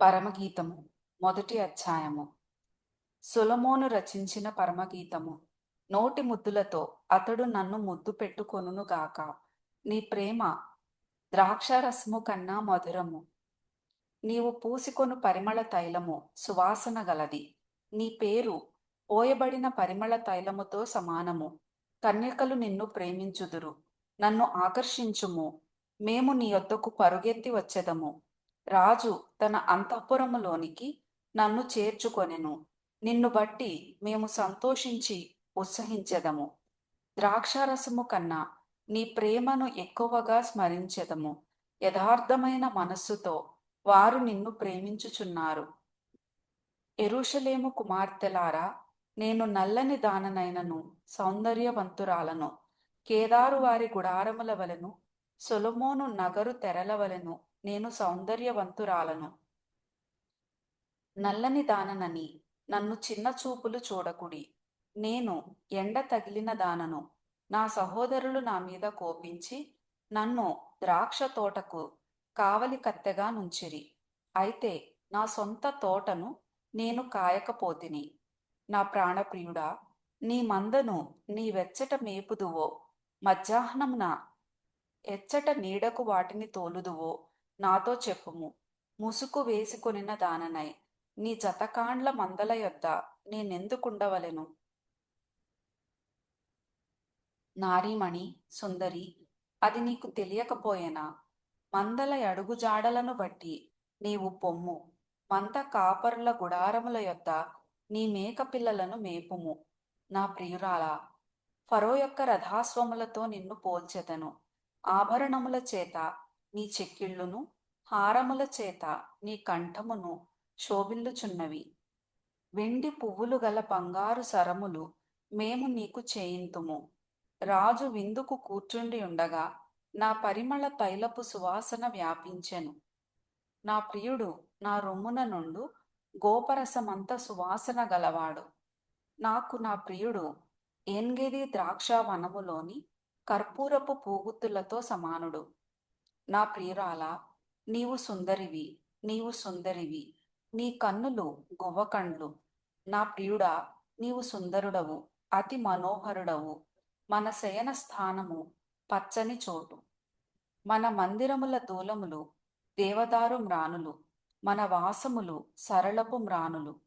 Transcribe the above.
పరమగీతము మొదటి అధ్యాయము. సొలొమోను రచించిన పరమగీతము. నోటి ముద్దులతో అతడు నన్ను ముద్దు పెట్టుకొనుగాక. నీ ప్రేమ ద్రాక్షారసము కన్నా మధురము. నీవు పూసికొను పరిమళ తైలము సువాసన గలది. నీ పేరు పోయబడిన పరిమళ తైలముతో సమానము. కన్యకలు నిన్ను ప్రేమించుదురు. నన్ను ఆకర్షించుము, మేము నీ యొద్దకు పరుగెత్తి వచ్చెదము. రాజు తన అంతఃపురములోనికి నన్ను చేర్చుకొనెను. నిన్ను బట్టి మేము సంతోషించి ఉత్సహించెదము. ద్రాక్షారసము కన్నా నీ ప్రేమను ఎక్కువగా స్మరించెదము. యథార్థమైన మనస్సుతో వారు నిన్ను ప్రేమించుచున్నారు. యెరూషలేము కుమార్తెలారా, నేను నల్లని దాననైనను సౌందర్యవంతురాలను. కేదారు వారి గుడారముల వలెను, సొలొమోను నగరు తెరల వలెను నేను సౌందర్యవంతురాలను. నల్లని దాననని నన్ను చిన్న చూపులు చూడకుడి. నేను ఎండ తగిలిన దానను. నా సహోదరులు నా మీద కోపించి నన్ను ద్రాక్ష తోటకు కావలి కత్తెగా నుంచిరి. అయితే నా సొంత తోటను నేను కాయకపోతిని. నా ప్రాణప్రియుడా, నీ మందను నీ వెచ్చట మేపుదువో, మధ్యాహ్నమున ఎచ్చట నీడకు వాటిని తోలుదువో నాతో చెప్పుము. ముసుగు వేసుకొనిన దాననై నీ జతకాండ్ల మందల యొద్ద నేనెందుకుండవలెను? నారీమణి, సుందరి, అది నీకు తెలియకపోయేనా? మందల అడుగుజాడలను బట్టి నీవు పొమ్ము. మంద కాపరుల గుడారముల యొద్ద నీ మేక పిల్లలను మేపుము. నా ప్రియురాలా, ఫరో యొక్క రథాశ్వములతో నిన్ను పోల్చెదను. ఆభరణముల చేత నీ చెక్కిళ్ళును, హారముల చేత నీ కంఠమును శోభిల్లుచున్నవి. వెండి పువ్వులు గల బంగారు సరములు మేము నీకు చేయింతుము. రాజు విందుకు కూర్చుండి ఉండగా నా పరిమళ తైలపు సువాసన వ్యాపించెను. నా ప్రియుడు నా రొమ్మున నుండు గోపరసమంత సువాసన గలవాడు. నాకు నా ప్రియుడు ఏన్గెది ద్రాక్ష వనములోని కర్పూరపు పూగుత్తులతో సమానుడు. నా ప్రియురాలా, నీవు సుందరివి, నీవు సుందరివి. నీ కన్నులు గువ్వకండ్లు. నా ప్రియుడా, నీవు సుందరుడవు, అతి మనోహరుడవు. మన శయన స్థానము పచ్చని చోటు. మన మందిరముల దూలములు దేవదారు మ్రానులు, మన వాసములు సరళపు మ్రానులు.